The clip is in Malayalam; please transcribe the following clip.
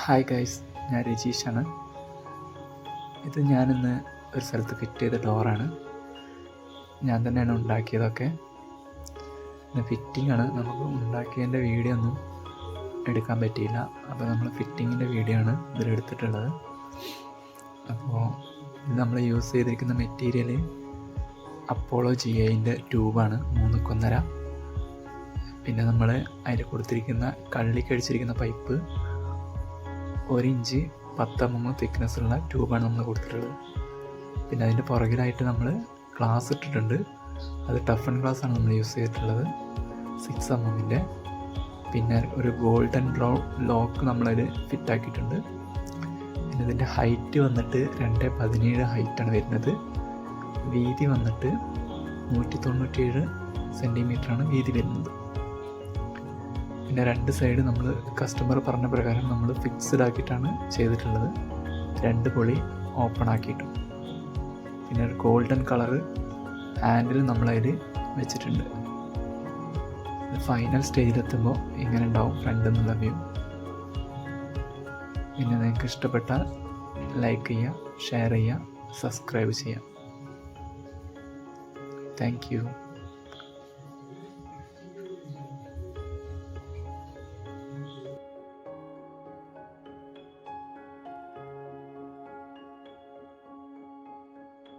ഹായ് ഗൈസ്, ഞാൻ രജീഷാണ്. ഇത് ഞാനിന്ന് ഒരു സ്ഥലത്ത് ഫിറ്റ് ചെയ്ത ഡോറാണ്. ഞാൻ തന്നെയാണ് ഉണ്ടാക്കിയതൊക്കെ. ഫിറ്റിംഗ് ആണ്. നമുക്ക് ഉണ്ടാക്കിയതിൻ്റെ വീഡിയോ ഒന്നും എടുക്കാൻ പറ്റിയില്ല. അപ്പോൾ നമ്മൾ ഫിറ്റിങ്ങിൻ്റെ വീഡിയോ ആണ് ഇതിലെടുത്തിട്ടുള്ളത്. അപ്പോൾ ഇത് നമ്മൾ യൂസ് ചെയ്തിരിക്കുന്ന മെറ്റീരിയൽ അപ്പോളോ GIൻ്റെ ട്യൂബാണ്, 3.5. പിന്നെ നമ്മൾ അതിൽ കൊടുത്തിരിക്കുന്ന കള്ളിക്കഴിച്ചിരിക്കുന്ന പൈപ്പ് 1 ഇഞ്ച് 10 mm തിക്നെസ്സുള്ള ട്യൂബാണ് നമ്മൾ കൊടുത്തിട്ടുള്ളത്. പിന്നെ അതിൻ്റെ പുറകിലായിട്ട് നമ്മൾ ഗ്ലാസ് ഇട്ടിട്ടുണ്ട്. അത് ടഫൻ ഗ്ലാസ് ആണ് നമ്മൾ യൂസ് ചെയ്തിട്ടുള്ളത്, 6 mm. പിന്നെ ഒരു ഗോൾഡൻ ബ്രൗൺ ലോക്ക് നമ്മളതിൽ ഫിറ്റാക്കിയിട്ടുണ്ട്. പിന്നെ ഇതിൻ്റെ ഹൈറ്റ് വന്നിട്ട് 2.17 ഹൈറ്റാണ് വരുന്നത്. വീതി വന്നിട്ട് 197 സെൻറ്റിമീറ്ററാണ് വീതി വരുന്നത്. പിന്നെ 2 സൈഡ് നമ്മൾ കസ്റ്റമർ പറഞ്ഞ പ്രകാരം നമ്മൾ ഫിക്സ്ഡ് ആക്കിയിട്ടാണ് ചെയ്തിട്ടുള്ളത്, 2 പൊളി ഓപ്പൺ ആക്കിയിട്ടും. പിന്നെ ഒരു ഗോൾഡൻ കളറ് ഹാൻഡിൽ നമ്മളതിൽ വെച്ചിട്ടുണ്ട്. ഫൈനൽ സ്റ്റേജിലെത്തുമ്പോൾ ഇങ്ങനെ ഉണ്ടാവും ഫ്രണ്ട് എന്നുള്ള വ്യൂ. പിന്നെ നിങ്ങൾക്ക് ഇഷ്ടപ്പെട്ടാൽ ലൈക്ക് ചെയ്യുക, ഷെയർ ചെയ്യുക, സബ്സ്ക്രൈബ് ചെയ്യുക. Thank you.